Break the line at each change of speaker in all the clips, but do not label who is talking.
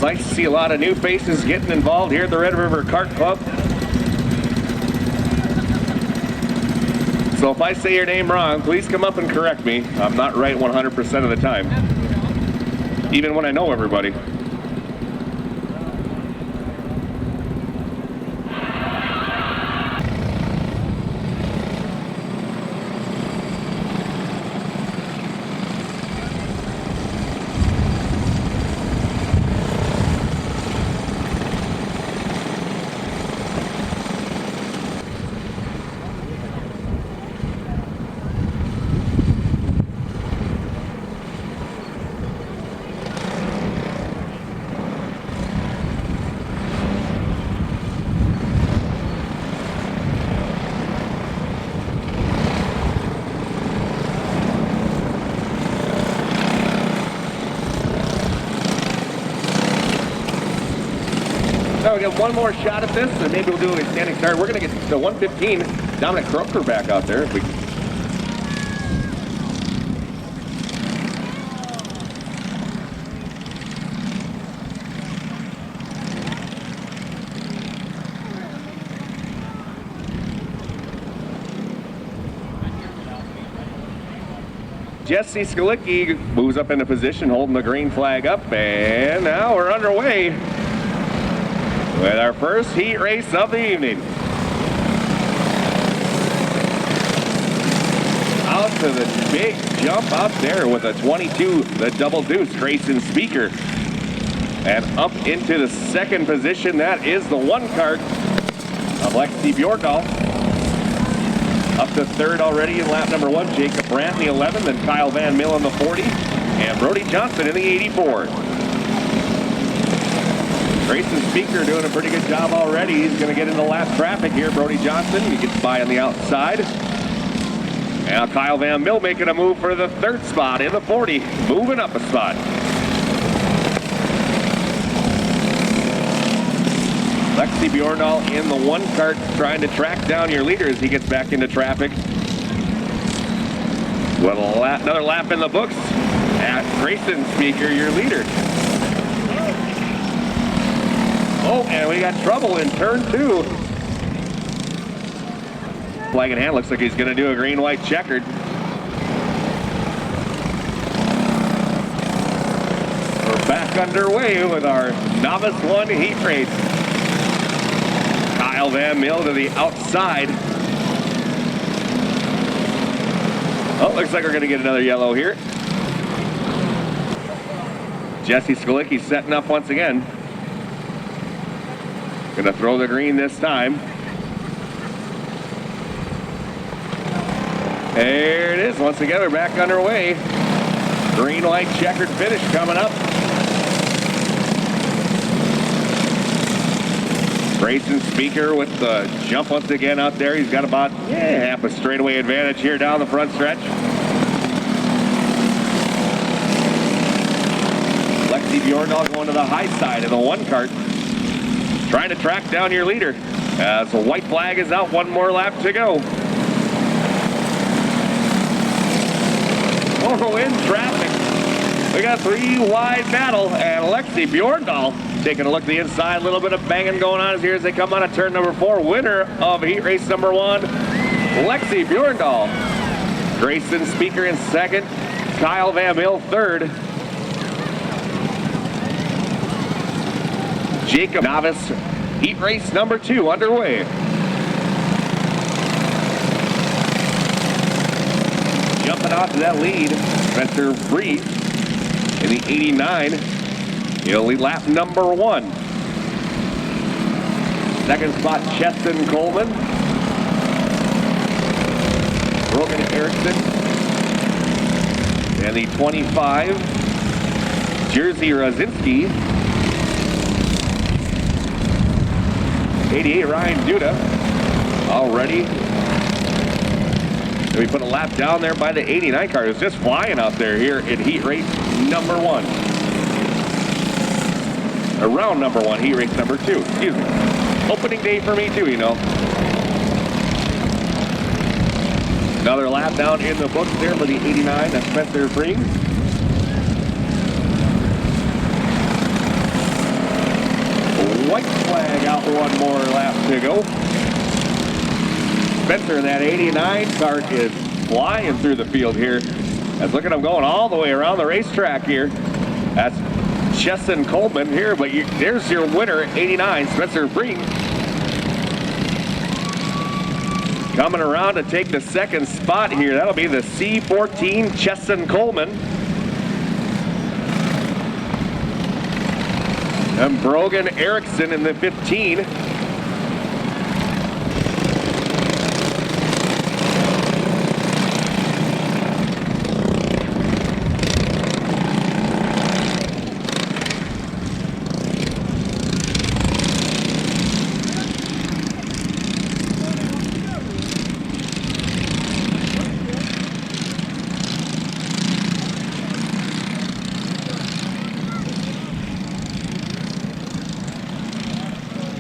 Nice to see a lot of new faces getting involved here at the Red River Kart Club. So if I say your name wrong, please come up and correct me. I'm not right 100% of the time, even when I know everybody. So we got one more shot at this, and maybe we'll do a standing start. We're going to get the 115, Dominic Croker back out there. If we... Jesse Skalicki moves up into position, holding the green flag up, and now we're underway with our first heat race of the evening. Out to the big jump up there with a 22, the double deuce, Grayson Speaker. And up into the second position, that is the one kart of Lexi Bjordahl. Up to third already in lap number 1, Jacob Brandt in the 11, then Kyle Van Mill in the 40, and Brody Johnson in the 84. Grayson Speaker doing a pretty good job already. He's going to get into lap traffic here. Brody Johnson, he gets by on the outside. Now Kyle Van Mill making a move for the third spot in the 40, moving up a spot. Lexi Bjordahl in the one kart trying to track down your leader as he gets back into traffic. With another lap in the books. Grayson Speaker, your leader. Oh, and we got trouble in turn 2. Flag in hand, looks like he's going to do a green-white checkered. We're back underway with our Novice 1 heat race. Kyle Van Mill to the outside. Oh, looks like we're going to get another yellow here. Jesse Skalicki setting up once again. Gonna throw the green this time. There it is. Once again, we're back underway. Green, white, checkered finish coming up. Grayson Speaker with the jump once again out there. He's got about half a straightaway advantage here down the front stretch. Lexi Bjordahl going to the high side of the one kart. Trying to track down your leader. As the white flag is out, one more lap to go. Oh, in traffic. We got 3 wide battle, and Lexi Bjordahl taking a look at the inside. A little bit of banging going on here as they come on to turn number 4. Winner of heat race number 1, Lexi Bjordahl. Grayson Speaker in second. Kyle Van Mill third. Jacob Novice heat race number 2 underway. Jumping out to that lead, Spencer Free in the 89. He'll lead lap number 1. Second spot, Cheston Coleman. Brogan Erickson. And the 25, Jerzy Rosinski. 88, Ryan Duda, already. And we put a lap down there by the 89 car. It's just flying out there here in heat race number 1. Round number 1, heat race number 2, excuse me. Opening day for me too, you know. Another lap down in the books there for the 89, that's Spencer Free. white flag out, one more lap to go. Spencer in that 89 cart is flying through the field here. Let's look at him going all the way around the racetrack here. That's Chesson Coleman here, but there's your winner, 89, Spencer Breen. Coming around to take the second spot here. That'll be the C14, Chesson Coleman. And Brogan Erickson in the 15.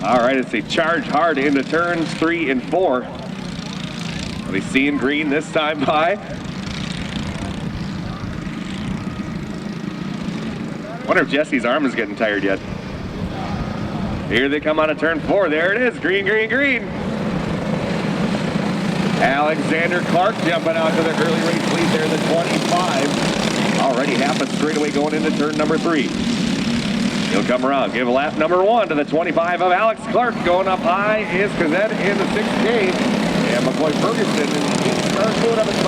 All right, it's a charge hard into turns 3 and 4. Are they seeing green this time by? Wonder if Jesse's arm is getting tired yet. Here they come out of turn 4. There it is, green, green, green. Alexander Clark jumping out to the early race lead there, the 25. Already half a straightaway going into turn number 3. He'll come around, give lap number 1 to the 25 of Alex Clark. Going up high is Kazet in the 6K. And McCoy Ferguson in the 8th car going up at the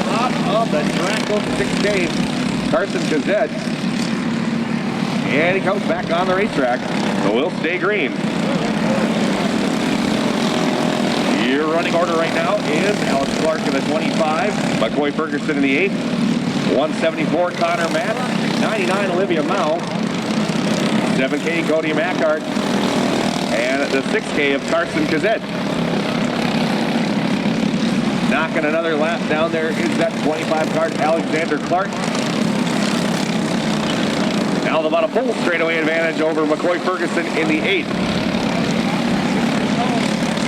top of the track goes to 6K. Carson Kazet. And he comes back on the racetrack. So we'll stay green. Your running order right now is Alex Clark in the 25. McCoy Ferguson in the 8th. 174 Connor Matt. 99 Olivia Mao. 7K Cody Mackart, and the 6K of Carson Kazet. Knocking another lap down there is that 25 cart Alexander Clark. Now about a full straightaway advantage over McCoy Ferguson in the 8th.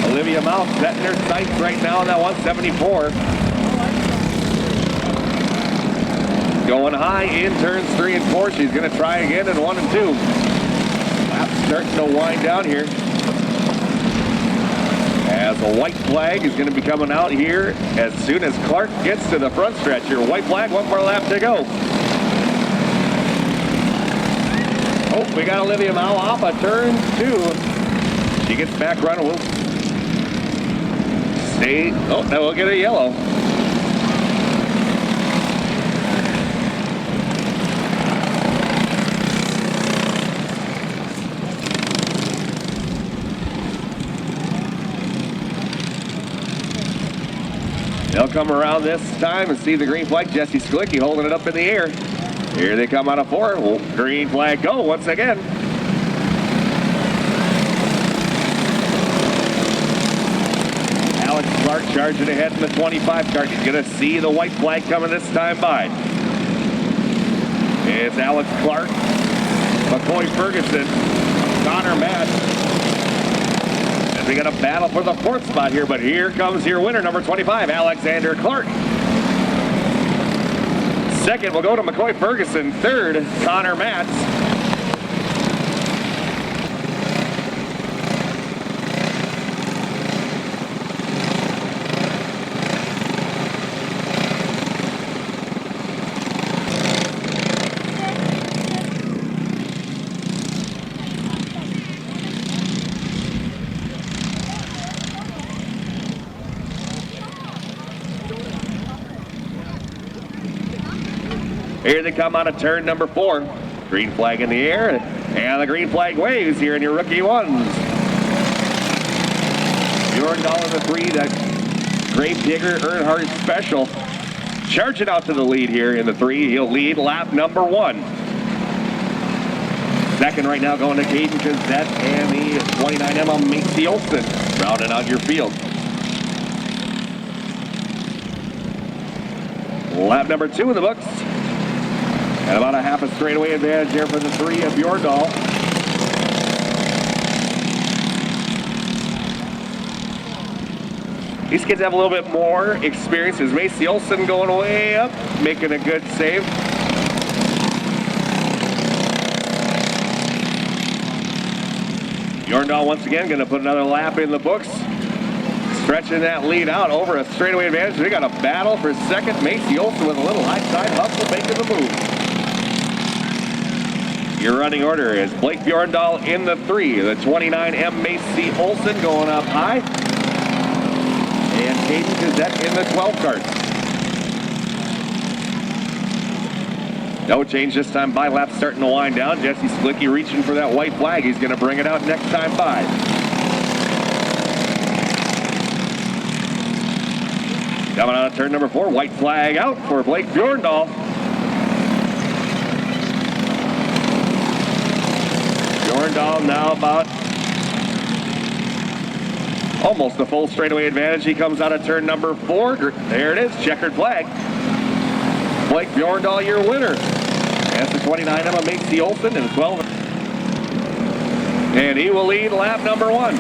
Olivia Mouth setting her sights right now on that 174. Going high in turns 3 and 4. She's going to try again in 1 and 2. Starting to wind down here as a white flag is going to be coming out here as soon as Clark gets to the front stretch here. White flag, 1 more lap to go. Oh, we got Olivia Mao off of turn 2. She gets back running. We'll stay. Oh, now we'll get a yellow. They'll come around this time and see the green flag. Jesse Sklicki holding it up in the air. Here they come out of 4. Well, green flag go once again. Alex Clark charging ahead in the 25 cart. He's going to see the white flag coming this time by. It's Alex Clark, McCoy Ferguson, Connor Matt. We got a battle for the 4th spot here, but here comes your winner, number 25, Alexander Clark. 2nd will go to McCoy Ferguson. 3rd, Connor Matz. Here they come out of turn number 4. Green flag in the air, and the green flag waves here in your rookie ones. Bjorndal in the 3, that Gravedigger Earnhardt special. Charging out to the lead here in the 3. He'll lead lap number 1. 2nd right now going to Caden Kazet and the 29 Emma Macy Olsen. Rounding out your field. Lap number 2 in the books. And about a half a straightaway advantage here for the 3 of Bjorndal. These kids have a little bit more experience. As Macy Olsen going way up, making a good save. Bjorndal once again going to put another lap in the books. Stretching that lead out over a straightaway advantage. We got a battle for second. Macy Olson with a little high side hustle making the move. Your running order is Blake Bjorndal in the 3. The 29M Macy Olson going up high. And Caden Gazette in the 12 cart. No change this time by. Lap starting to wind down. Jesse Slicky reaching for that white flag. He's going to bring it out next time by. Coming out of turn number 4, white flag out for Blake Bjorndal. Bjorndal now about almost a full straightaway advantage. He comes out of turn number 4. There it is, checkered flag. Blake Bjorndal, your winner. That's the 29 Emma Macy Olson and 12. And he will lead lap number 1.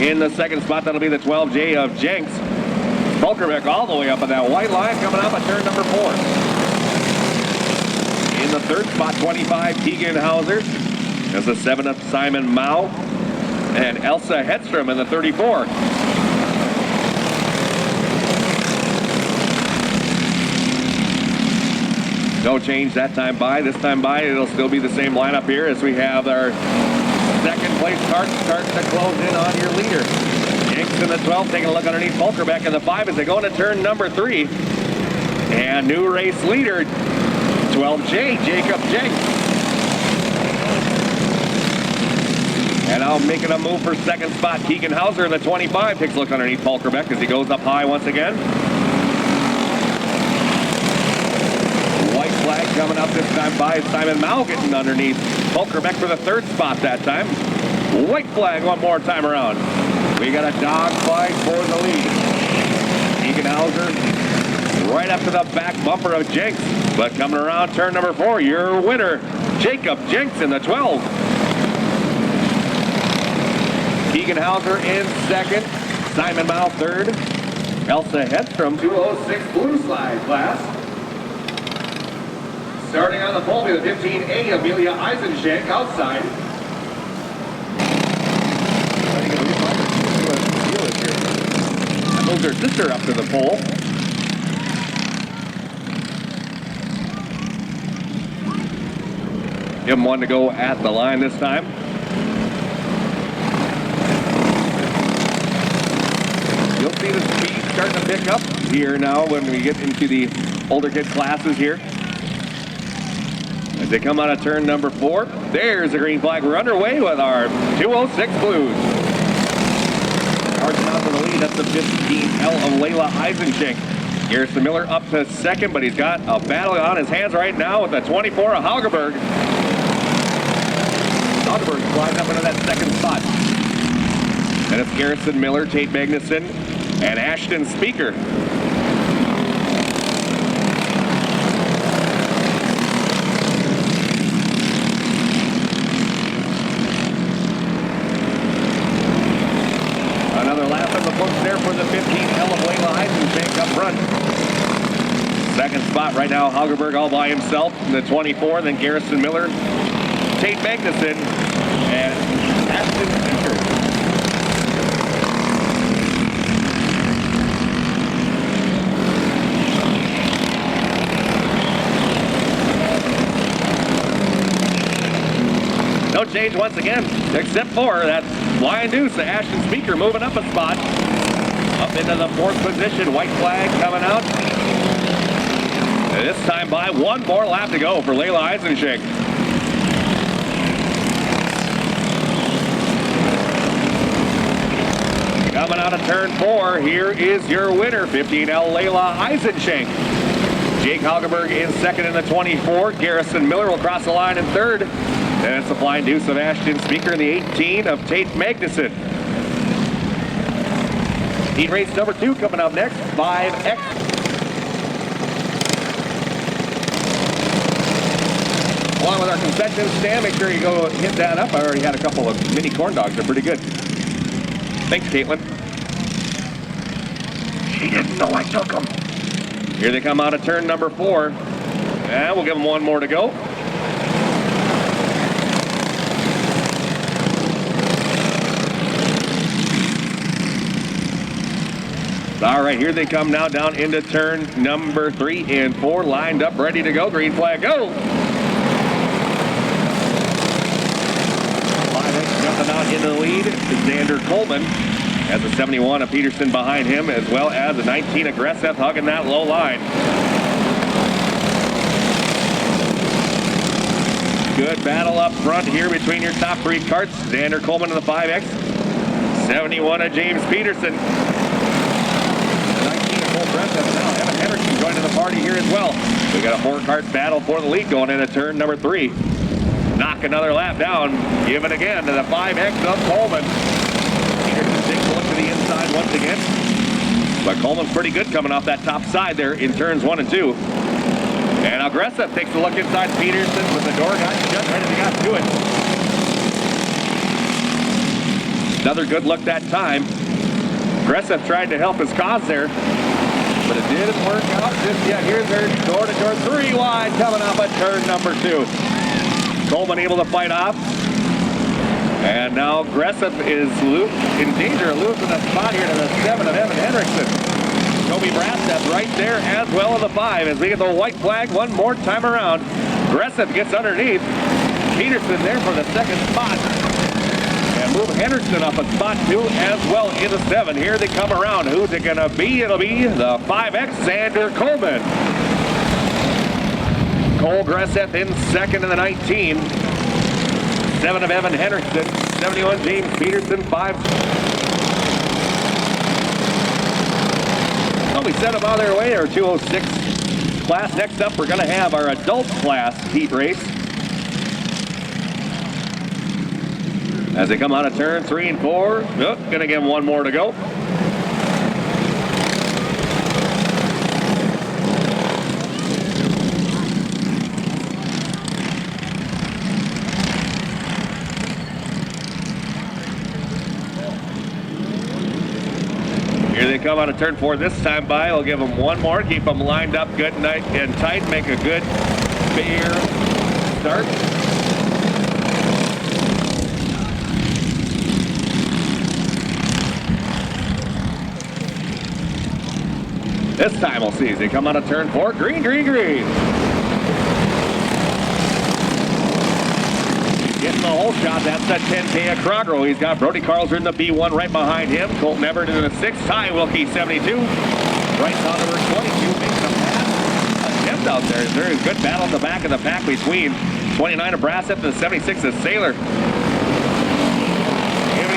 In the second spot, that'll be the 12J of Jenks. Volkerbeck all the way up on that white line, coming up at turn number 4. In the third spot, 25 Keegan Hauser. There's the 7 of Simon Mao. And Elsa Hedstrom in the 34. No change that time by. This time by, it'll still be the same lineup here as we have our second place cart starting to close in on your leader. Jenks in the 12, taking a look underneath Volkerbeck in the 5 as they go into turn number 3. And new race leader, 12J, Jacob Jenks. And now making a move for second spot, Keegan Hauser in the 25. Takes a look underneath Volkerbeck as he goes up high once again. White flag coming up this time by Simon Mao getting underneath Volkerbeck for the third spot that time. White flag one more time around. We got a dog fight for the lead. Keegan Hauser right up to the back bumper of Jenks. But coming around turn number 4, your winner, Jacob Jenks in the 12. Keegan Hauser in second. Simon Mao third. Elsa Hedstrom, 206 blue slide class. Starting on the pole, the 15A, Amelia Eisenschenk outside. That moves her sister up to the pole. Give him one to go at the line this time. You'll see the speed starting to pick up here now when we get into the older kid classes here. As they come out of turn number 4, there's the green flag. We're underway with our 206 Blues. Carson out to the lead. That's the 15L of Layla Eisenschenk. Garrison Miller up to second, but he's got a battle on his hands right now with the 24 of Haugerberg. Haugerberg flying up into that second spot. And it's Garrison Miller, Tate Magnuson, and Ashton Speaker. Another lap in the books there for the 15L of Layla Eisenschenk up front. Second spot right now, Haugerberg all by himself in the 24, then Garrison Miller, Tate Magnuson, and Ashton Speaker. No change once again, except for that Lion Deuce, the Ashton Speaker moving up a spot. Up into the 4th position, white flag coming out. And this time by, one more lap to go for Layla Eisenschenk. Coming out of turn 4, here is your winner, 15L Layla Eisenschenk. Jake Haugerberg in second in the 24. Garrison Miller will cross the line in third. And it's the Flying Deuce of Ashton Speaker in the 18 of Tate Magnuson. Heat race number 2 coming up next, 5X. Along with our concession stand, make sure you go hit that up. I already had a couple of mini corn dogs. They're pretty good. Thanks, Caitlin. She didn't know I took them. Here they come out of turn number 4. And we'll give him one more to go. All right, here they come now down into turn number 3 and 4. Lined up, ready to go. Green flag, go. 5X jumping out into the lead. Xander Coleman has a 71 of Peterson behind him, as well as a 19 of Gresseth hugging that low line. Good battle up front here between your top 3 carts. Xander Coleman in the 5X. 71 of James Peterson. Now Evan Henderson joining the party here as well. We got a 4-cart battle for the lead going into turn number 3. Knock another lap down. Give it again to the 5X of Coleman. Peterson takes a look to the inside once again. But Coleman's pretty good coming off that top side there in turns 1 and 2. And Gresseth takes a look inside Peterson with the door got shut right as he got to it. Another good look that time. Gresseth tried to help his cause there, but it didn't work out just yet. Here's their door-to-door 3 wide coming off at turn number 2. Coleman able to fight off. And now Gresseth is in danger of losing a spot here to the 7 of Evan Henriksen. Toby Brastep right there as well as the 5 as we get the white flag one more time around. Gresseth gets underneath. Peterson there for the 2nd spot. And move Henderson up a spot 2 as well in the 7. Here they come around. Who's it going to be? It'll be the 5X, Xander Coleman. Cole Gresseth in 2nd in the 19. 7 of Evan Henderson. 71 James Peterson. 5. Well, we set them on their way. Our 206 class. Next up, we're going to have our adult class heat race. As they come out of turn 3 and 4. Oh, gonna give them one more to go. Here they come out of turn 4 this time by. I'll give them one more. Keep them lined up good and tight. Make a good, fair start. This time we'll see as they come out of turn 4. Green, green, green. Getting the whole shot. That's that 10K of Crogro. He's got Brody Carlser in the B1 right behind him. Colton Everett in the 6. Ty Wilkie, 72. Bryce Oliver, 22. Makes a pass attempt out there. There is a good battle at the back of the pack between 29 of Brasset and the 76 of Sailor. Giving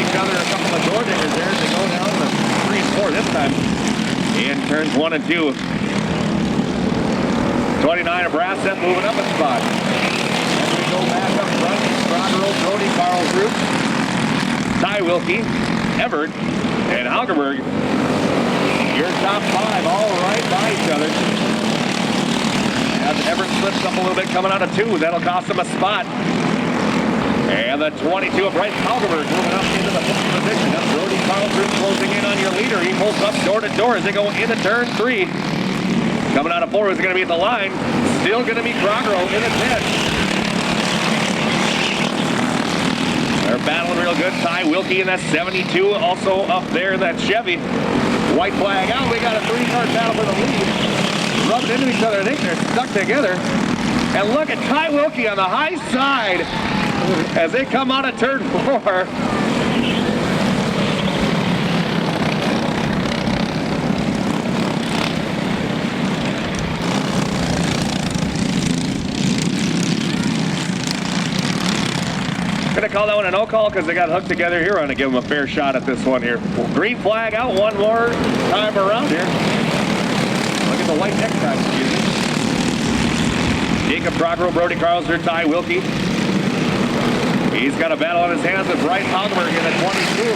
each other a couple of door diggers there as they go down to 3 and 4 this time. In turns 1 and 2. 29 of Brasset moving up a spot. As we go back up front, Crogero, Brody, Carlsruhe, Ty Wilkie, Everett, and Haugerberg. Your top 5 all right by each other. As Everett slips up a little bit coming out of 2, that'll cost him a spot. And the 22 of Bryce Haugerberg moving up into the 5th position. Now Brody Carlsruhe closing in on your leader. He pulls up door to door as they go into turn 3. Coming out of 4 is going to be at the line. Still going to be Crogero in the 10. They're battling real good. Ty Wilkie in that 72 also up there in that Chevy. White flag out. We got a 3-car battle for the lead. Rubbing into each other. I think they're stuck together. And look at Ty Wilkie on the high side as they come out of turn 4. Gonna call that one a no call because they got hooked together here. I'm gonna give them a fair shot at this one here. Green flag out one more time around here. Look at the white necktie. Jacob Crogero, Brody Carlsruhe, Ty Wilkie. He's got a battle on his hands with Bryce Haugerberg in the 22.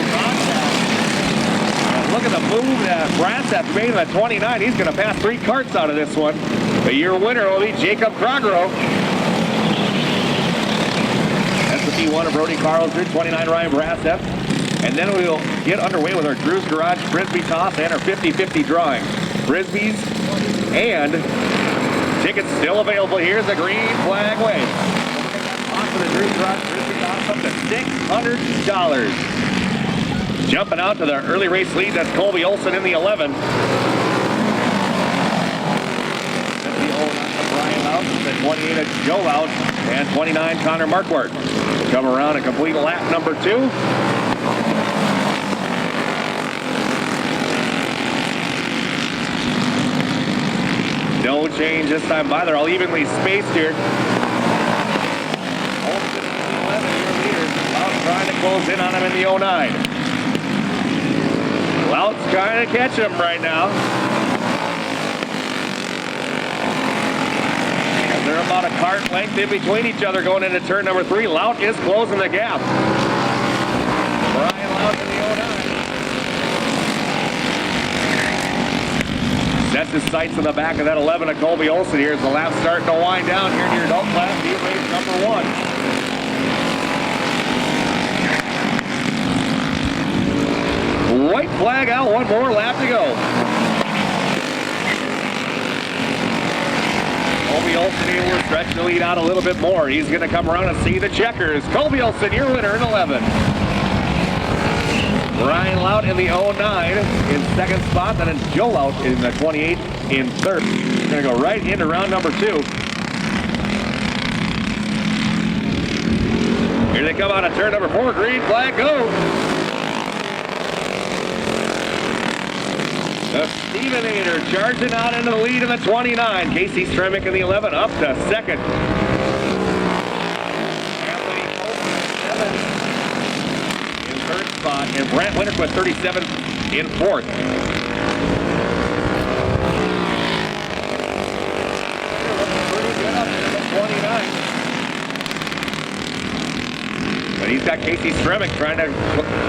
And look at the move that Brasset made in the 29. He's going to pass 3 carts out of this one. But your winner will be Jacob Crogero. That's the P1 of Brody Carlsruhe, 29 Ryan Brasset. And then we will get underway with our Drew's Garage Frisbee toss and our 50-50 drawing. Frisbees and Tickets still available. Here's the green flag wave. For the Drew Trot, up to $600. Jumping out to the early race lead, that's Colby Olson in the 11. That's the 09 of Brian Lout, the 28 of Joe Lout, and 29 Connor Marquardt. Come around and complete lap number 2. No change this time by. They're all evenly spaced here. Olson in the 11, your leader. Lout trying to close in on him in the 09. Lout's trying to catch him right now. And they're about a cart length in between each other going into turn number 3. Lout is closing the gap. Brian Lout in the 09. Sets his sights in the back of that 11 of Colby Olson. Here's the lap starting to wind down here near adult class. Heat race number 1. White flag out, one more lap to go. Colby Olson able to stretch the lead out a little bit more. He's going to come around and see the checkers. Colby Olson, your winner in 11. Brian Lout in the 09 in second spot. Then it's Joe Lout in the 28 in third. We're going to go right into round number 2. Here they come out of turn number 4. Green flag, go. The Stevenator charging out into the lead in the 29. Casey Stremick in the 11 up to second. Anthony Copeland in third spot. And Brant Winterquist 37 in fourth. Looking pretty good up into the 29. But he's got Casey Stremick trying to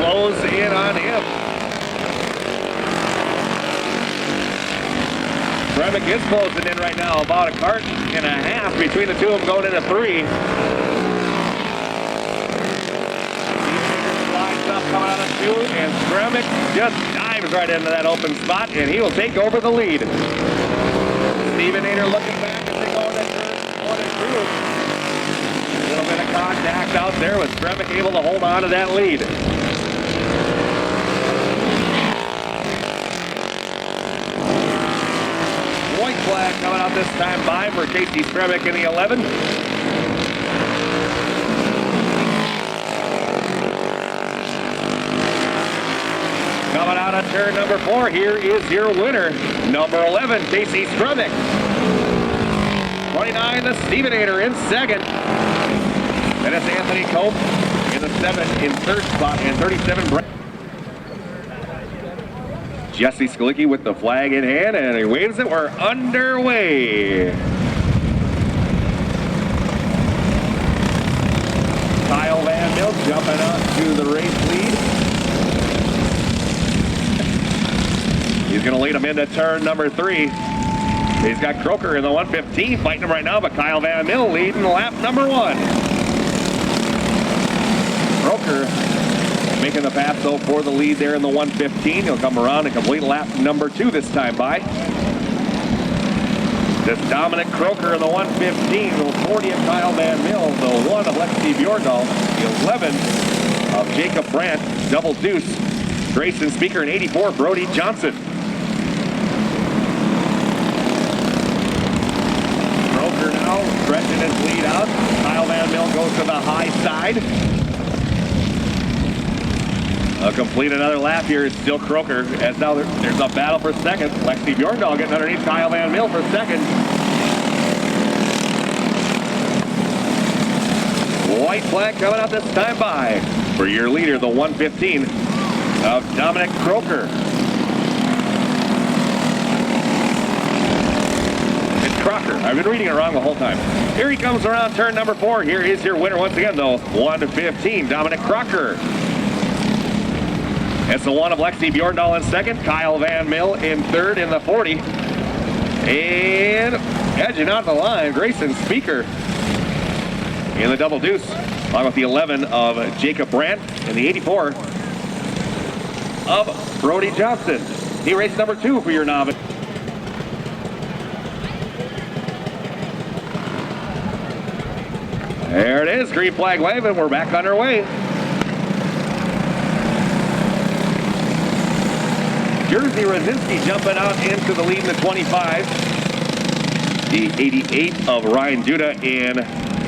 close in on him. Stremick is closing in right now, about a cart and a half between the two of them going into 3. Lines up coming out of 2, and Stremick just dives right into that open spot, and he will take over the lead. Stevenator looking back as they go into turn 1 and 2. A little bit of contact out there with Stremick able to hold on to that lead. White flag coming out this time by for Casey Stremick in the 11. Coming out of turn number 4, here is your winner, number 11, Casey Stremick. 29, the Stevenator in second. Then it's Anthony Cope in the 7 in third spot, and 37, Jesse Skalicki with the flag in hand, and he waves it. We're underway. Kyle Van Mill jumping up to the race lead. He's going to lead him into turn number 3. He's got Croker in the 115 fighting him right now, but Kyle Van Mill leading lap number 1. Croker making the pass, though, for the lead there in the 115. He'll come around and complete lap number 2 this time by. That's Dominic Croker in the 115, the 40 of Kyle Van Mill, the 1 of Lexi Bjordahl, the 11 of Jacob Brandt, double deuce, Grayson Speaker, and 84, Brody Johnson. Croker now stretching his lead out. Kyle Van Mill goes to the high side. Complete another lap here. It's still Croker, as now there's a battle for second. Lexi Bjordahl getting underneath Kyle Van Mill for second. White flag coming out this time by for your leader, the 115 of Dominic Croker. It's Crocker. I've been reading it wrong the whole time. Here he comes around turn number 4. Here is your winner once again, though, 1-15, Dominic Crocker. It's the 1 of Lexi Bjordahl in second, Kyle Van Mill in third in the 40. And edging out the line, Grayson Speaker in the double deuce, along with the 11 of Jacob Brandt and the 84 of Brody Johnson. He raced number 2 for your novice. There it is, green flag waving. We're back underway. Jersey Rosinski jumping out into the lead in the 25. The 88 of Ryan Duda in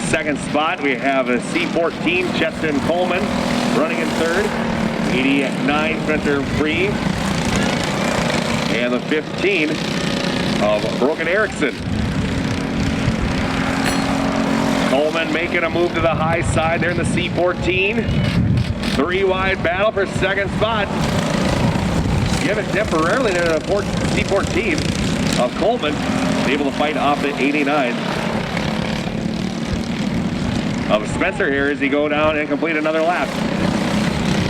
second spot. We have a C14, Cheston Coleman running in third. 89, Spencer Free. And the 15 of Brogan Erickson. Coleman making a move to the high side there in the C14. Three-wide battle for second spot. Give it temporarily to the C14 of Coleman. Able to fight off the 89 of Spencer here as he go down and complete another lap.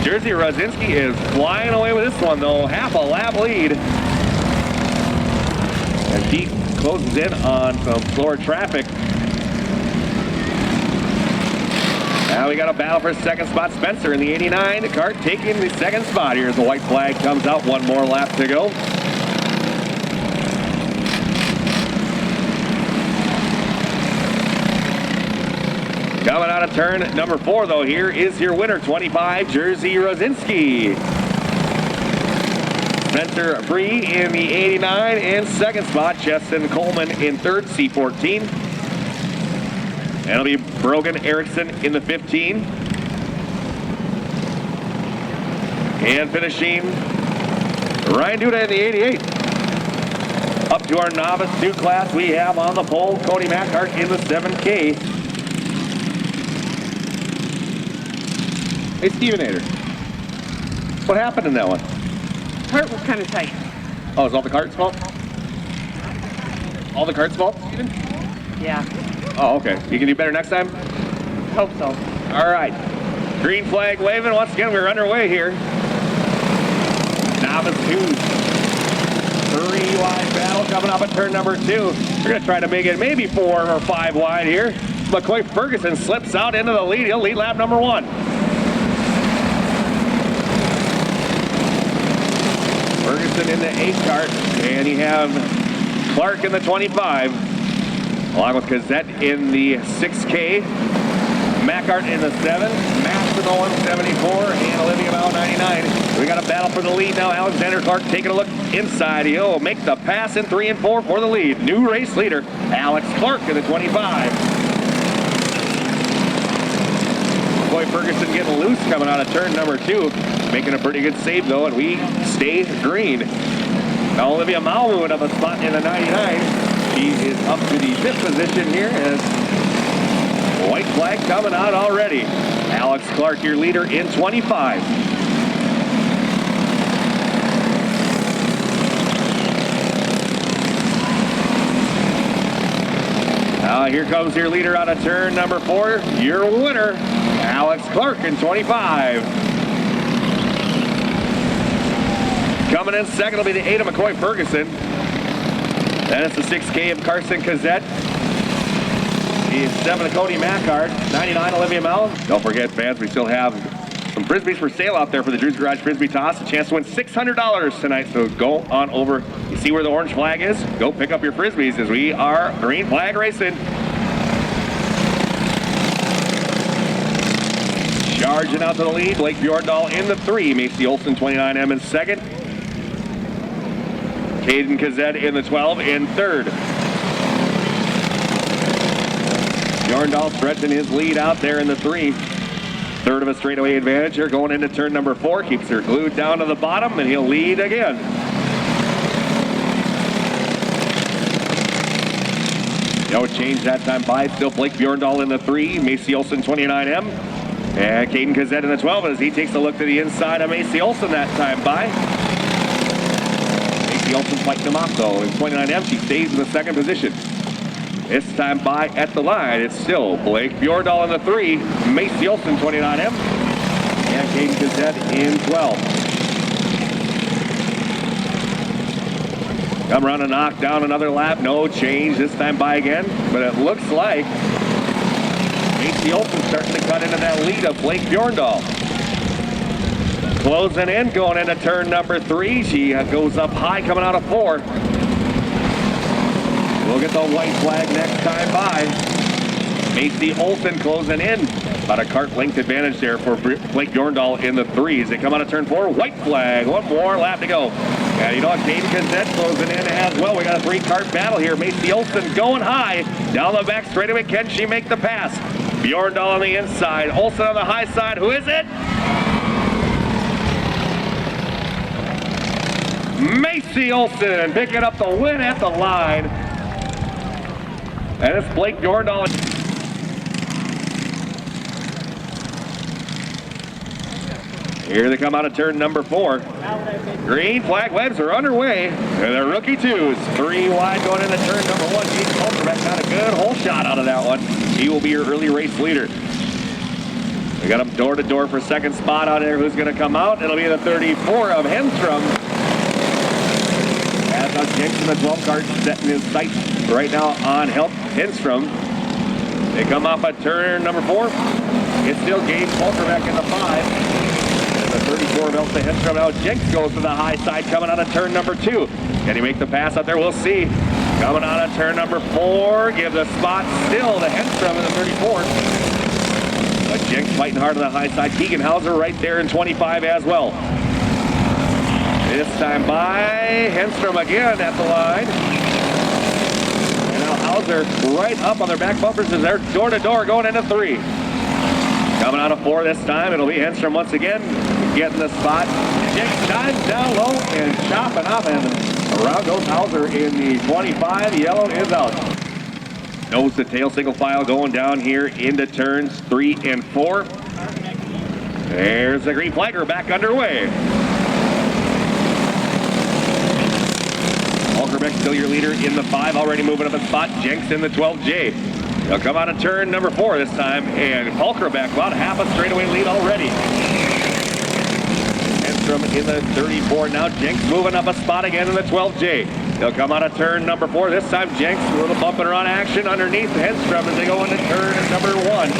Jersey Rosinski is flying away with this one though. Half a lap lead. As he closes in on some slower traffic. Now we got a battle for second spot. Spencer in the 89 cart taking the second spot. Here's the white flag comes out. One more lap to go. Coming out of turn number 4 though, here is your winner, 25, Jersey Rosinski. Spencer Free in the 89 in second spot. Cheston Coleman in third, C14. And it'll be Brogan Erickson in the 15. And finishing Ryan Duda in the 88. Up to our novice 2 class we have on the pole, Cody Mackhart in the 7K. Hey, Stevenator, what happened in that one?
Cart was kind of tight.
Oh, is all the cart's fault? All the cart's fault, Steven?
Yeah.
Oh, okay. You can do better next time?
Hope so.
All right. Green flag waving. Once again, we're underway here. Novice 2. Three-wide battle coming up at turn number 2. We're going to try to make it maybe 4 or 5 wide here. McCoy Ferguson slips out into the lead. He'll lead lap number 1. Ferguson in the 8 cart, and you have Clark in the 25, along with Gazette in the 6K, Mackhart in the 7, Max in the 174, and Olivia Mao 99. We got a battle for the lead now. Alexander Clark taking a look inside. He'll make the pass in 3 and 4 for the lead. New race leader, Alex Clark in the 25. Boy, Ferguson getting loose coming out of turn number 2. Making a pretty good save though, and we stay green. Now Olivia Mao moving up a spot in the 99. She is up to the 5th position here as white flag coming out already. Alex Clark, your leader in 25. Now here comes your leader out of turn number 4. Your winner, Alex Clark in 25. Coming in second will be the 8 of McCoy Ferguson. Then it's the 6K of Carson Cazette. The 7 of Cody Mackhart. 99 Olivia Mellon. Don't forget, fans, we still have some Frisbees for sale out there for the Drew's Garage Frisbee Toss. A chance to win $600 tonight, so go on over. You see where the orange flag is? Go pick up your Frisbees as we are green flag racing. Charging out to the lead, Blake Bjorndal in the 3. Macy Olson, 29M in second. Caden Cazette in the 12 in third. Bjorndal stretching his lead out there in the 3. Third of a straightaway advantage here going into turn number 4. Keeps her glued down to the bottom, and he'll lead again. No change that time by. Still Blake Bjorndal in the 3. Macy Olson, 29M. And Caden Cazette in the 12 as he takes a look to the inside of Macy Olson that time by. Macy Olson fighting him off though. In 29M, she stays in the 2nd position. This time by at the line, it's still Blake Bjorndal in the 3, Macy Olson 29M, and Caden Cazette in 12. Come around and knock down another lap, no change this time by again, but it looks like Macy Olson starting to cut into that lead of Blake Bjorndal. Closing in, going into turn number 3, she goes up high coming out of 4. We'll get the white flag next time by. Macy Olson closing in. About a cart length advantage there for Blake Bjorndal in the 3s. They come out of turn 4. White flag. One more lap to go. And you know what? Caden Cadet closing in as well. We got a 3-cart battle here. Macy Olson going high. Down the back straightaway. Can she make the pass? Bjorndal on the inside. Olson on the high side. Who is it? Macy Olson picking up the win at the line. And it's Blake Bjorndal. Here they come out of turn number 4. Green flag webs are underway. And the rookie 2s. 3 wide going into turn number 1. Jason Hulterbeck got a good hole shot out of that one. He will be your early race leader. We got him door to door for second spot out there. Who's going to come out? It'll be the 34 of Henstrom. As now Jenks in the 12 cart setting his sights right now on help Henstrom. They come off at turn number 4. It's still Gage Hulterbeck in the 5. 34 belts to Henstrom. Now Jenks goes to the high side coming out of turn number 2. Can he make the pass out there? We'll see. Coming out of turn number 4. Give the spot still to Henstrom in the 34. But Jenks fighting hard on the high side. Keegan Hauser right there in 25 as well. This time by Henstrom again at the line. And now Hauser right up on their back bumpers as they're door to door going into 3. Coming out of 4 this time, it'll be Henstrom once again, getting the spot. Jenks dives down low and chopping up, and around goes Hauser in the 25. Yellow is out. Nose to tail single file going down here into turns 3 and 4. There's the green flag. We're back underway. Hulterbeck still your leader in the 5, already moving up a spot. Jenks in the 12J. They'll come out of turn number 4 this time, and Hulterbeck about half a straightaway lead already. Henstrom in the 34. Now Jenks moving up a spot again in the 12J. They'll come out of turn number 4. This time Jenks a little bump and run action underneath Henstrom as they go into turn number 1.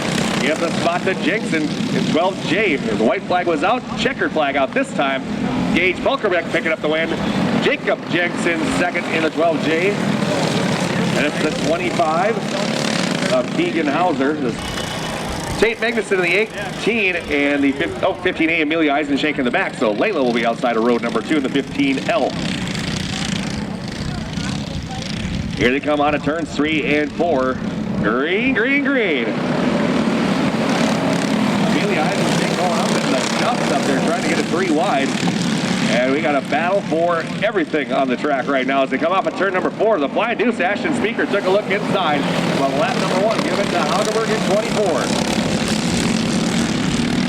Give the spot to Jenks in 12J. The white flag was out, checkered flag out this time. Gage Hulterbeck picking up the win. Jacob Jenks in second in the 12J. And it's the 25 of Keegan Hauser. Tate Magnuson in the 18 and the 15A Amelia Eisenschenk in the back. So Layla will be outside of road number 2 in the 15L. Here they come out of turns 3 and 4. Green, green, green. Amelia Eisenschenk going up in the dumps up there trying to get it 3 wide. And we got a battle for everything on the track right now as they come off at turn number 4. The Flying Deuce, Ashton Speaker took a look inside. Well, lap number 1, give it to Hageberg in 24.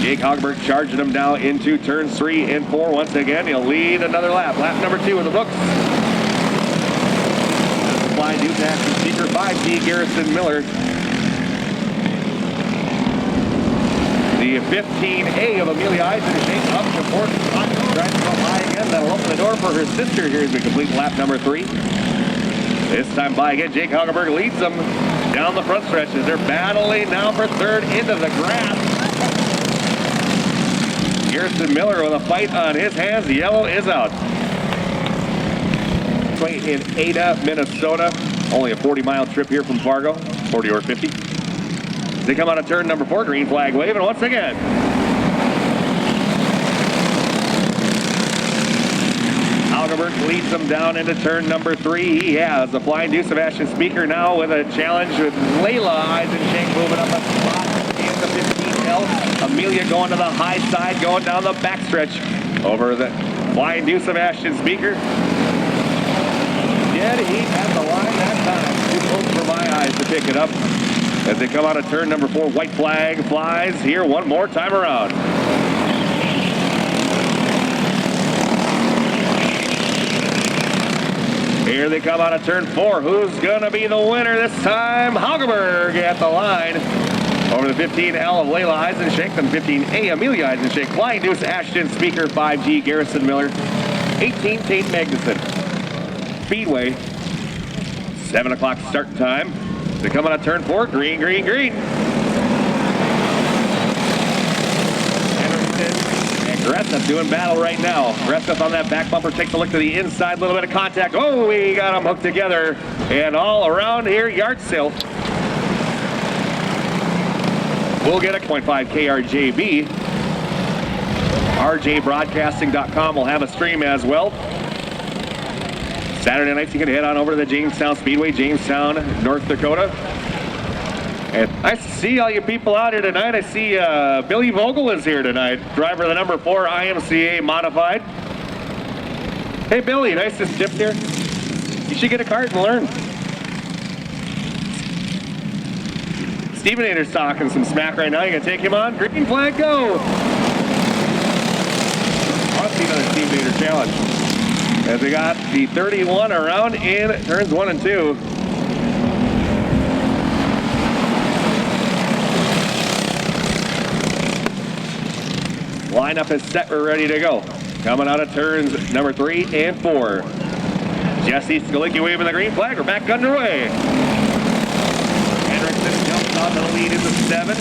Jake Hageberg charging him now into turns 3 and 4. Once again, he'll lead another lap. Lap number 2 in the books. The Flying Deuce, Ashton Speaker, 5G Garrison Miller. The 15A of Amelia Eisenschenk up to 4th spot. Trying to go high again. That'll open the door for her sister here as we complete lap number 3. This time by again, Jake Hageberg leads them down the front stretch as they're battling now for 3rd into the grass. Garrison Miller with a fight on his hands. The yellow is out. In Ada, Minnesota. Only a 40-mile trip here from Fargo. 40 or 50. They come out of turn number 4, green flag waving once again. Hageberg leads them down into turn number 3. He has the Flying Deuce of Ashton Speaker now with a challenge with Layla Eisenschenk moving up a spot in the 15L. Amelia going to the high side, going down the backstretch over the Flying Deuce of Ashton Speaker. Dead heat at the line that time. Too close for my eyes to pick it up. As they come out of turn number 4, white flag flies here one more time around. Here they come out of turn 4. Who's going to be the winner this time? Hageberg at the line. Over the 15L of Layla Eisenschenk and 15A Amelia Eisenschenk. Flying Deuce Ashton Speaker, 5G Garrison Miller, 18 Tate Magnuson. Speedway, 7 o'clock start time. They come out of turn 4, green, green, green. Henderson and Gresseth doing battle right now. Gresseth on that back bumper takes a look to the inside, a little bit of contact. Oh, we got them hooked together. And all around here, yard sale. We'll get a 0.5 KRJB. RJBroadcasting.com will have a stream as well. Saturday nights, you can head on over to the Jamestown Speedway, Jamestown, North Dakota. And nice to see all you people out here tonight. I see Billy Vogel is here tonight, driver of the number 4 IMCA Modified. Hey, Billy, nice to dip here. You should get a cart and learn. Stevenator's talking some smack right now. You gonna take him on? Green flag, go! I want to see another Stevenator challenge. As we got the 31 around in turns 1 and 2. Lineup is set, we're ready to go. Coming out of turns number 3 and 4. Jesse Skalicki waving the green flag. We're back underway. Hendrickson jumps on the lead in the 7.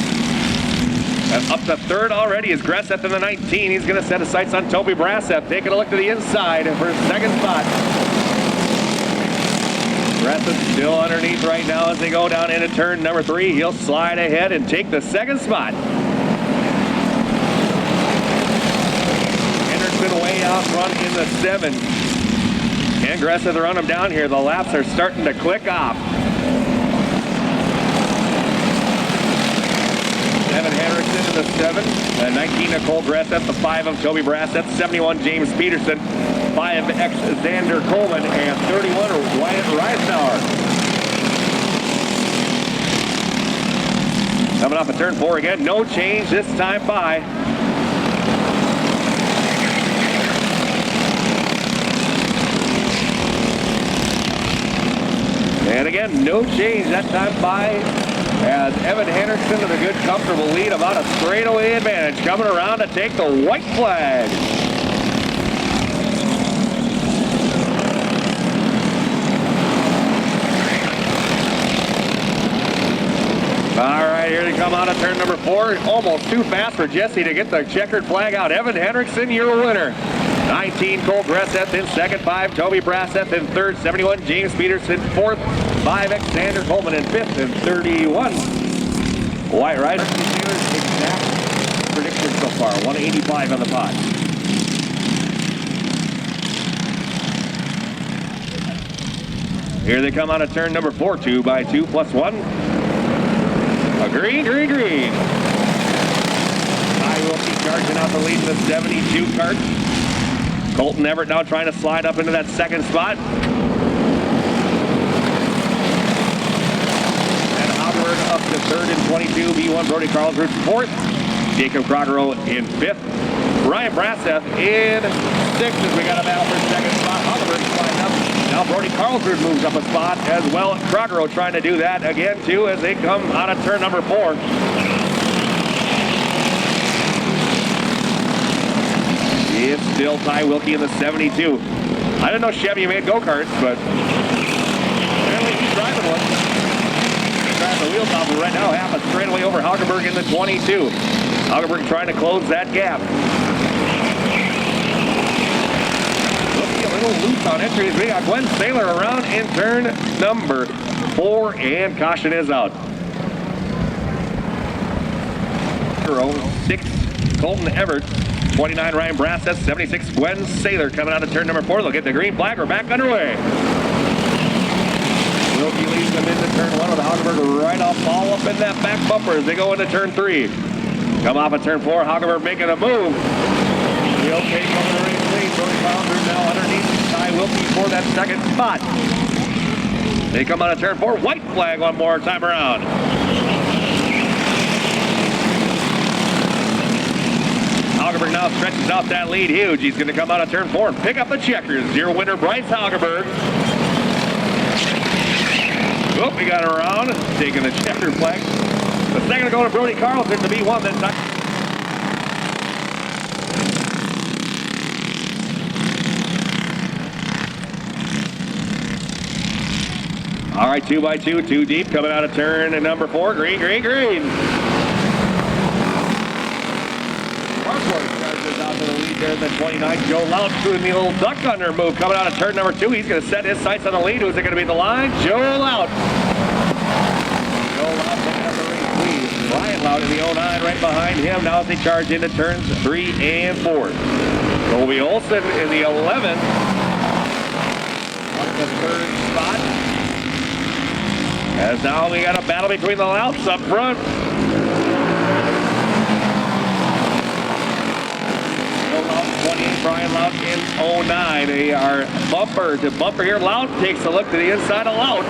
And up to 3rd already is Gresseth in the 19. He's going to set his sights on Toby Braseth. Taking a look to the inside for his 2nd spot. Gresseth still underneath right now as they go down into turn number 3. He'll slide ahead and take the 2nd spot. Way out front in the 7. And Gresseth run him down here. The laps are starting to click off. Evan Henriksen in the 7. 19 Nicole Gresseth. The 5 of Toby Braseth. 71 James Peterson. 5X Xander Coleman. And 31 Wyatt Reisauer. Coming off of turn 4 again. No change this time by. And again, no change that time by as Evan Henriksen with a good, comfortable lead, about a straightaway advantage, coming around to take the white flag. All right, here they come out of turn number 4. Almost too fast for Jesse to get the checkered flag out. Evan Henriksen, your winner. 19, Cole Gresseth in 2nd, 5, Toby Braseth in 3rd, 71, James Peterson 4th, 5X Xander Coleman in 5th, and 31. Wyatt Rider. Exact prediction so far, 185 on the pot. Here they come out of turn number 4, 2 by 2 plus 1. A green. Ty Wilkie charging out the lead in the 72 cart. Colton Everett now trying to slide up into that 2nd spot. And Howard up to 3rd in 22. B1 Brody Carlsrud 4th. Jacob Crockerow in 5th. Ryan Braseth in 6th as we got a battle for 2nd spot. Howard sliding up. Now Brody Carlsrud moves up a spot as well. Crockerow trying to do that again too as they come out of turn number 4. It's still Ty Wilkie in the 72. I didn't know Chevy made go-karts, but apparently he's driving one. He's driving the wheels off it right now. Half a straightaway over Hagenberg in the 22. Hagenberg trying to close that gap. Looking a little loose on entries. We got Gwen Saylor around in turn number 4, and caution is out. 6, Colton Everett. 29, Ryan Braseth. 76, Gwen Saylor coming out of turn number 4. They'll get the green flag. We're back underway. Wilkie leads them into turn 1 with Hagenberg right off, ball up in that back bumper as they go into turn 3. Come off of turn 4, Hagenberg making a move. He'll take over the race lead. Brody Carlsrud now underneath Ty Wilkie for that 2nd spot. They come out of turn 4. White flag one more time around. Hagenberg now stretches out that lead huge. He's going to come out of turn 4 and pick up the checkers. Your winner, Bryce Hagenberg. Oh, we got around, taking the checker flag. The second to go to Brody Carlson to be one. Then all right, 2 by 2, 2 deep, coming out of turn and number 4. Green. Out to the lead there in the 29. Joe Lout doing the old duck under move coming out of turn number 2. He's going to set his sights on the lead. Who's it going to be the line? Joe Lout. Joe Lout picking up the race lead. Ryan Joe-Out in the 09 right behind him. Now as they charge into turns 3 and 4. Colby Olson in the 11. On the third spot. As now we got a battle between the Louts up front. Joe-Out 28, Brian Lout in 09. They are bumper to bumper here. Lout takes a look to the inside of Lout.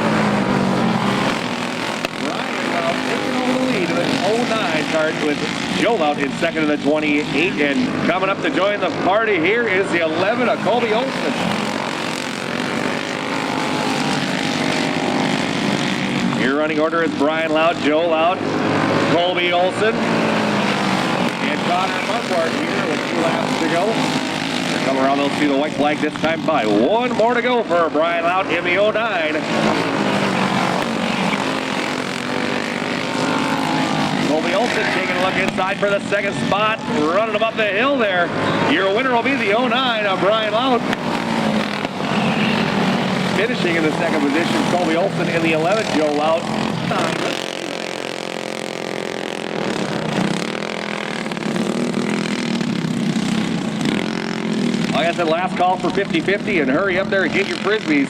Taking over the lead in the 09 card with Joe Lout in second in the 28. And coming up to join the party here is the 11 of Colby Olson. Your running order is Brian Lout, Joe Lout, Colby Olson, and Connor Marquardt here with 2 laps to go. They'll come around, they'll see the white flag this time by. 1 more to go for Brian Lout in the 09. Colby Olson taking a look inside for the second spot, running above the hill there. Your winner will be the 09 of Brian Lout. Finishing in the second position, Colby Olson in the 11, Joe Lout. Like I said, last call for 50-50, and hurry up there and get your Frisbees.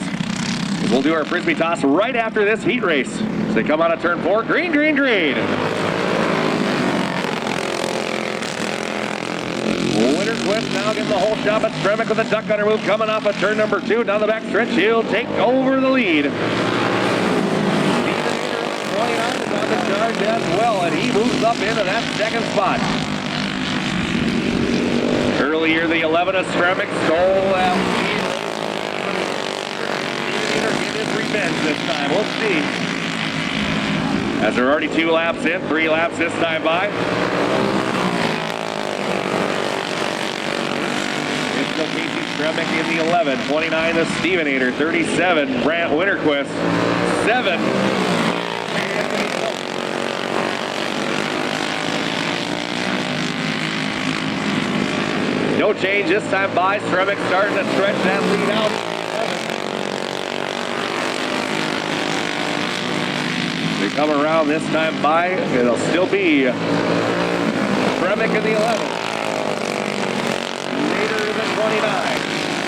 We'll do our Frisbee toss right after this heat race. As they come out of turn 4, green, green, green. Winterquist now getting the whole shot, but Stremick with a duck gunner move coming off of turn number 2 down the back stretch. He'll take over the lead. 29 is on the charge as well, and he moves up into that second spot. Earlier, the 11 of Stremick stole out. Get his revenge this time. We'll see. As they're already 2 laps in, 3 laps this time by. Casey Stremick in the 11, 29 the Stevenator, 37 Brant Winterquist, 7. No change this time by Stremick starting to stretch that lead out. They come around this time by, it'll still be Stremick in the 11. 29.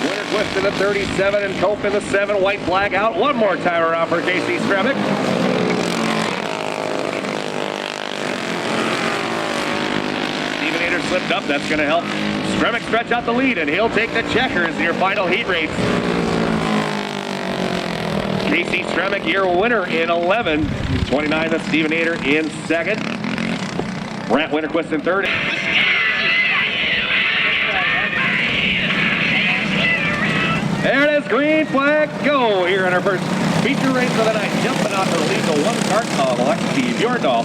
Winterquist in the 37 and Cope in the 7. White flag out. One more time around for Casey Stremick. Stevenator slipped up. That's going to help Stremick stretch out the lead, and he'll take the checkers in your final heat race. Casey Stremick, your winner in 11. 29 the Stevenator in second. Brant Winterquist in third. There it is, green flag, go here in our first feature race of the night. Jumping out to the lead, the 1 kart of Alexi Bjorndal.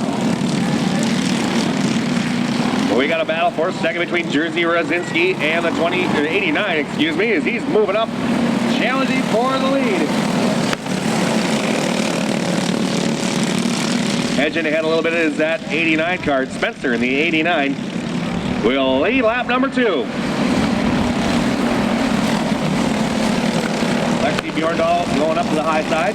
Well, we got a battle for second between Jerzy Rosinski and the 89, excuse me, as he's moving up, challenging for the lead. Edging ahead a little bit is that 89 card. Spencer in the 89 will lead lap number 2. Alexi Bjorndal going up to the high side.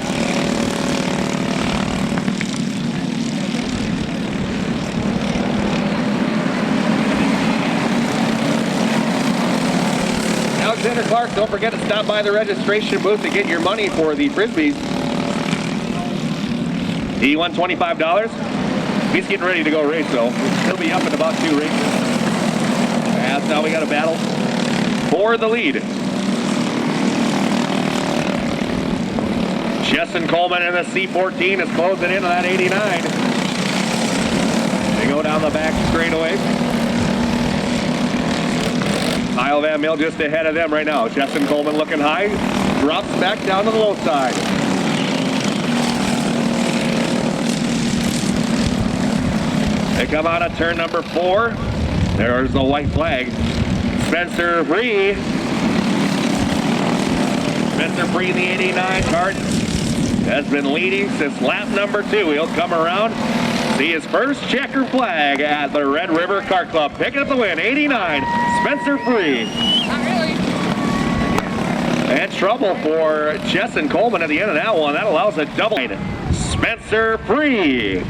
Alexander Clark, don't forget to stop by the registration booth to get your money for the Frisbees. He won $25. He's getting ready to go race, though. He'll be up in about 2 races. And now we got a battle for the lead. Justin Coleman in the C14 is closing into that 89. They go down the back straightaway. Kyle Van Mill just ahead of them right now. Justin Coleman looking high, drops back down to the low side. They come out of turn number 4. There's the white flag. Spencer Free. Spencer Free in the 89 cart has been leading since lap number 2. He'll come around, see his first checker flag at the Red River Kart Club. Picking up the win, 89, Spencer Free.
Not really.
And trouble for Justin Coleman at the end of that one. That allows a double. Spencer Free.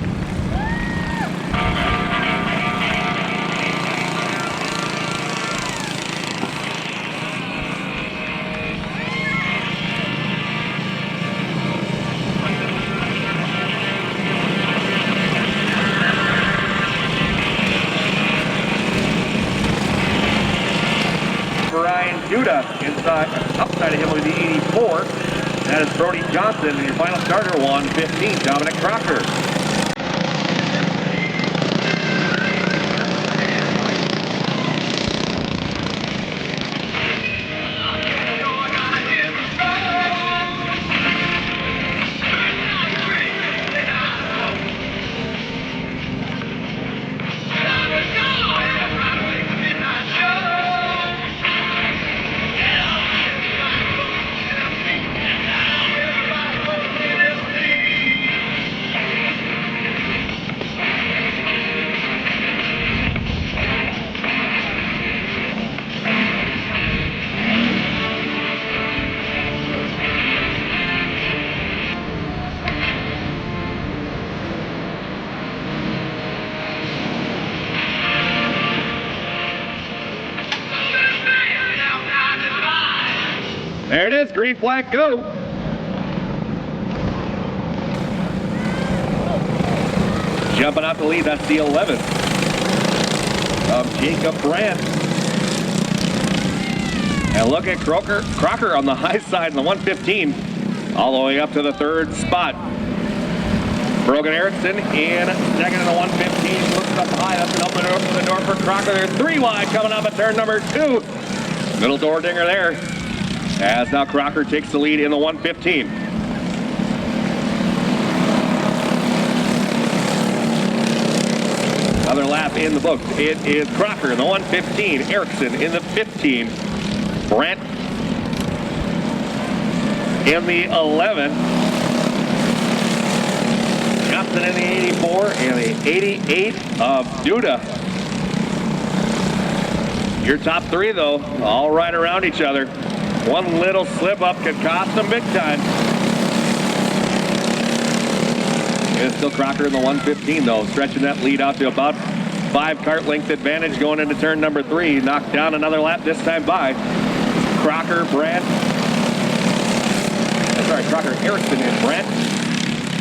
That is Brody Johnson, and your final starter, 115, Dominic Crocker. There it is, green flag, go. Jumping out the lead, that's the 11th of Jacob Brandt. And look at Crocker on the high side in the 115, all the way up to the third spot. Brogan Erickson in second in the 115, looks up high, that's an open the door for Crocker. There's 3 wide coming up at turn number 2. Middle door dinger there. As now Crocker takes the lead in the 115. Another lap in the books. It is Crocker in the 115, Erickson in the 15, Brandt in the 11, Johnson in the 84, and the 88 of Duda. Your top 3, though, all right around each other. One little slip up could cost them big time. It's still Crocker in the 115, though, stretching that lead out to about 5 cart length advantage going into turn number 3. Knocked down another lap this time by Crocker, Brandt. Crocker, Erickson, and Brandt.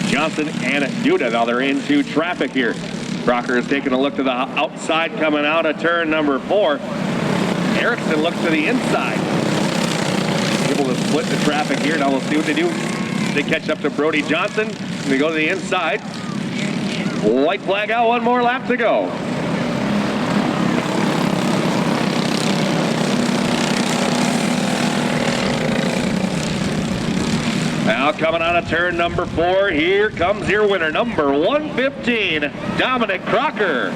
Johnson and Duda. Now they're into traffic here. Crocker is taking a look to the outside coming out of turn number 4. Erickson looks to the inside. Able to split the traffic here. Now we'll see what they do. They catch up to Brody Johnson. They go to the inside. White flag out, 1 more lap to go. Now coming out of turn number 4, here comes your winner, number 115, Dominic Crocker.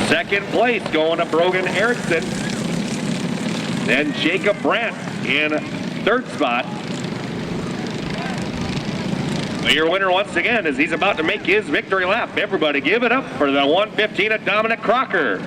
Second place going to Brogan Erickson. Then Jacob Brandt in third spot. But your winner once again as he's about to make his victory lap. Everybody give it up for the 115 of Dominic Crocker.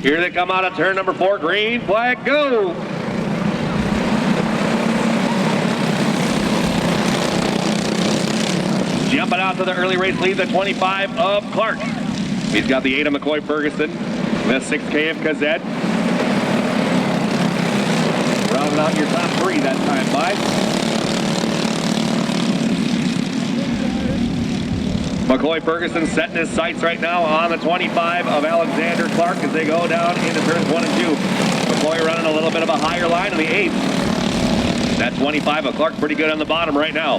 Here they come out of turn number 4, green flag, go! Jumping out to the early race lead, the 25 of Clark. He's got the 8 of McCoy Ferguson, the 6K of Kazet. Rounding out your top 3 that time by. McCoy Ferguson setting his sights right now on the 25 of Alexander Clark as they go down into turns 1 and 2. McCoy running a little bit of a higher line in the 8th. That 25 of Clark pretty good on the bottom right now.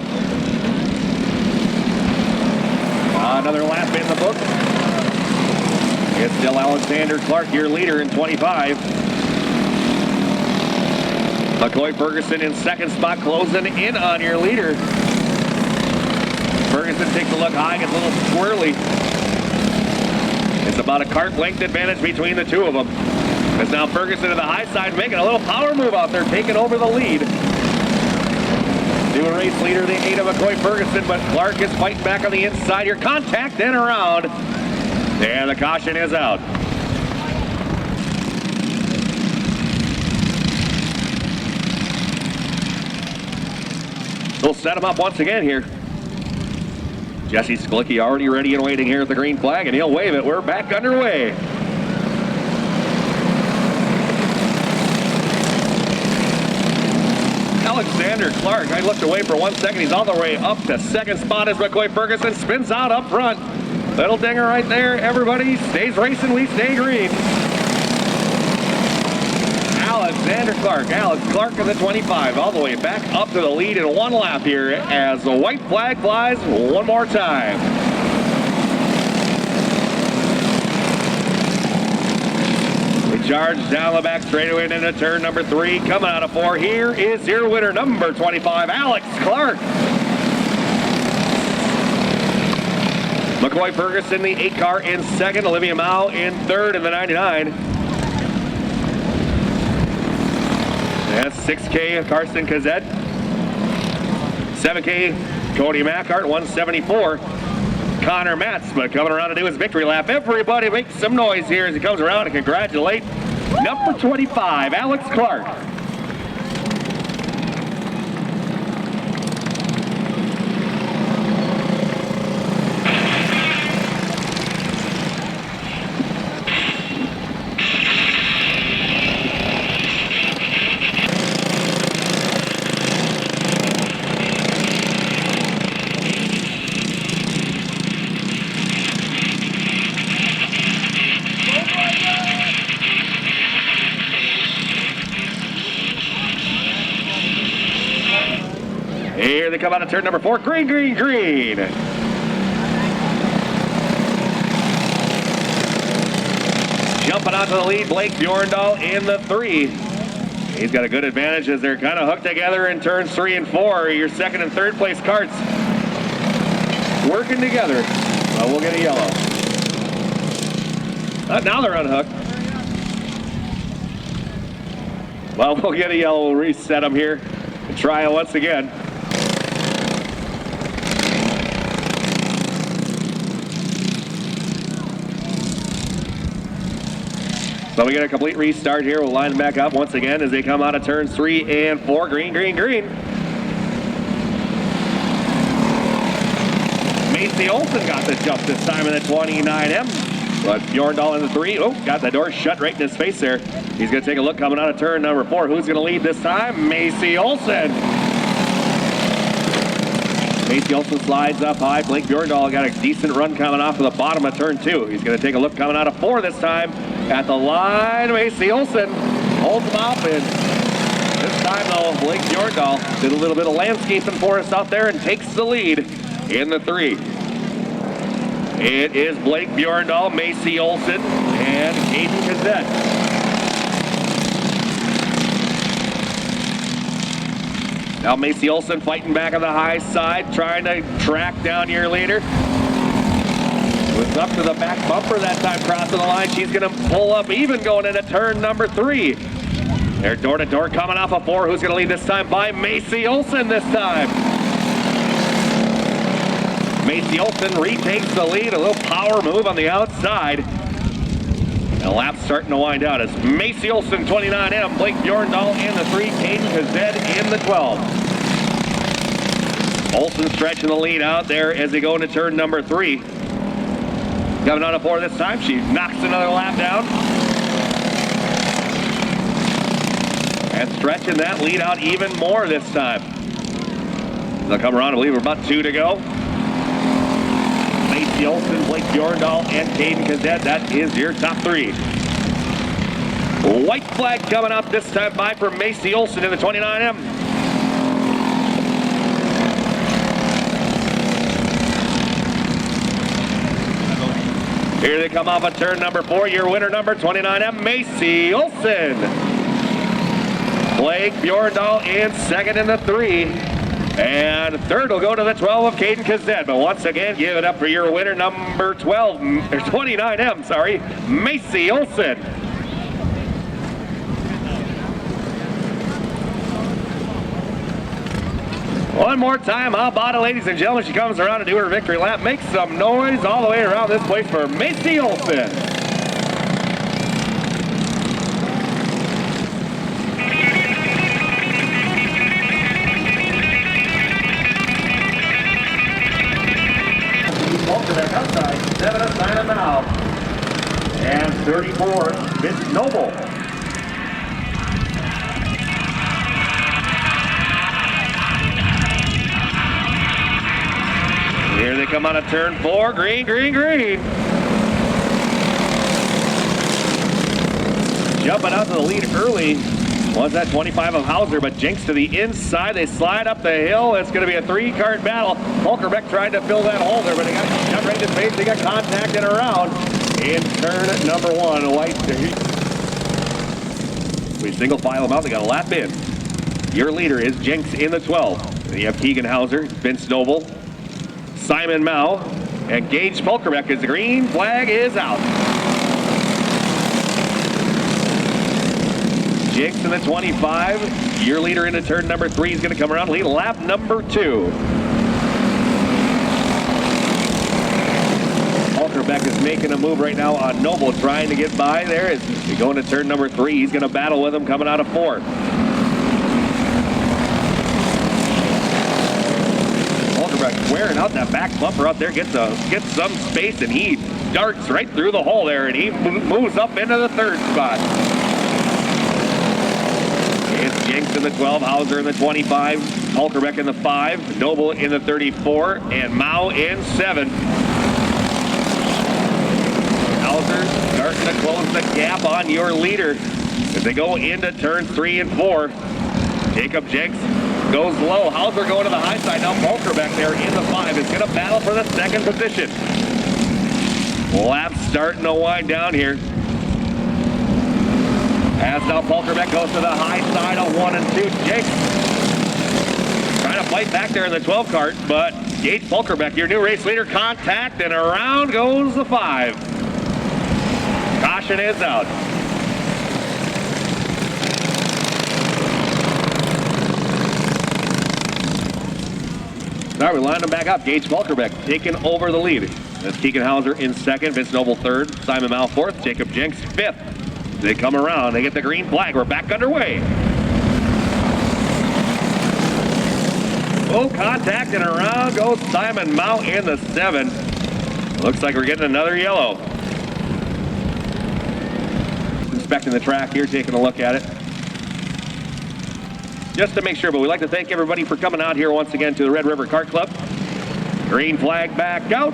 Another lap in the book. It's still Alexander Clark, your leader in 25. McCoy Ferguson in second spot, closing in on your leader. Ferguson takes a look high, gets a little squirrely. It's about a cart length advantage between the two of them. It's now Ferguson to the high side, making a little power move out there, taking over the lead. New race leader, the 8 of McCoy Ferguson, but Clark is fighting back on the inside here. Contact and around. And the caution is out. We'll set him up once again here. Jesse Sklicki already ready and waiting here at the green flag, and he'll wave it. We're back underway. Alexander Clark, I looked away for 1 second. He's all the way up to second spot as McCoy Ferguson spins out up front. Little dinger right there. Everybody stays racing. We stay green. Alexander Clark. Alex Clark in the 25, all the way back up to the lead in one lap here as the white flag flies one more time. We charge down the back straightaway into turn number 3. Coming out of 4, here is your winner, number 25, Alex Clark. McCoy Ferguson, the 8 car, in second. Olivia Mao in third in the 99. That's 6K Carson Kazet. 7K Cody Mackhart, 174. Connor Matz, but coming around to do his victory lap. Everybody make some noise here as he comes around and congratulate number 25, Alex Clark. Here they come out of turn number 4. Green, green, green. Jumping onto the lead, Blake Bjorndal in the 3. He's got a good advantage as they're kind of hooked together in turns 3 and 4. Your second and third place carts working together. Well, we'll get a yellow. Now they're unhooked. Well, we'll get a yellow. We'll reset them here and try it once again. So we get a complete restart here. We'll line them back up once again as they come out of turns 3 and 4. Green, green, green. Macy Olson got the jump this time in the 29M. But Bjorndal in the 3. Oh, got the door shut right in his face there. He's going to take a look coming out of turn number 4. Who's going to lead this time? Macy Olson. Macy Olson slides up high. Blake Bjorndal got a decent run coming off of the bottom of turn 2. He's going to take a look coming out of 4 this time. At the line, Macy Olson holds him off, and this time, though, Blake Bjorndal did a little bit of landscaping for us out there and takes the lead in the 3. It is Blake Bjorndal, Macy Olson, and Caden Kazet. Now Macy Olson fighting back on the high side, trying to track down your leader. Was up to the back bumper that time, crossing the line. She's going to pull up even going into turn number 3. They're door-to-door coming off of 4. Who's going to lead this time? By Macy Olson this time. Macy Olson retakes the lead. A little power move on the outside. The lap's starting to wind out as Macy Olson, 29M. Blake Bjorndal in the 3. Caden Kazed in the 12. Olson stretching the lead out there as they go into turn number 3. Coming out of 4 this time, she knocks another lap down. And stretching that lead out even more this time. They'll come around, I believe we're about 2 to go. Macy Olson, Blake Bjorndal, and Caden Kazet, that is your top 3. White flag coming up this time by for Macy Olson in the 29M. Here they come off of turn number 4. Your winner, number 29M, Macy Olson. Blake Bjorndal in second in the 3. And third will go to the 12 of Caden Kazet. But once again, give it up for your winner, number 29M, sorry, Macy Olson. One more time, how about it, ladies and gentlemen? She comes around to do her victory lap. Make some noise all the way around this place for Macy Olson. Back outside, 7 of Simon Mao. And 34, Vince Noble. Here they come out of turn 4. Green, green, green. Jumping out to the lead early was that 25 of Hauser, but Jinx to the inside. They slide up the hill. It's going to be a 3-card battle. Polkerbeck tried to fill that hole there, but he got shot right in his face. They got contacted around in turn number 1. White. We single file them out. They got a lap in. Your leader is Jinx in the 12. You have Keegan Hauser, Vince Noble, Simon Mao, and Gage Polkerbeck as the green flag is out. Jinx in the 25. Your leader into turn number 3 is going to come around, lead lap number 2. Polkerbeck is making a move right now on Noble, trying to get by there. As we go into turn number 3, he's going to battle with him coming out of 4. Polkerbeck wearing out that back bumper out there, gets some space, and he darts right through the hole there, and he moves up into the 3rd spot. It's Jinx in the 12, Hauser in the 25, Polkerbeck in the 5, Noble in the 34, and Mao in 7. Hauser starting to close the gap on your leader as they go into turn 3 and 4. Jacob Jinx goes low. Hauser going to the high side. Now Polkerbeck there in the 5 is going to battle for the 2nd position. Lap starting to wind down here. As now Polkerbeck goes to the high side of 1 and 2. Jinx trying to fight back there in the 12 cart, but Gage Polkerbeck, your new race leader, contact, and around goes the 5. Caution is out. All right, we lined them back up. Gage Polkerbeck taking over the lead. That's Keegan Hauser in 2nd, Vince Noble 3rd, Simon Mao 4th, Jacob Jinx 5th. They come around, they get the green flag. We're back underway. Full contact, and around goes Simon Mao in the 7. Looks like we're getting another yellow. Inspecting the track here, taking a look at it. Just to make sure, but we'd like to thank everybody for coming out here once again to the Red River Kart Club. Green flag back out.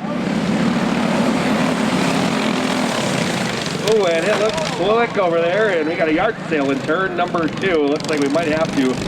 Oh, and it looks slick over there, and we got a yard sale in turn number 2. Looks like we might have to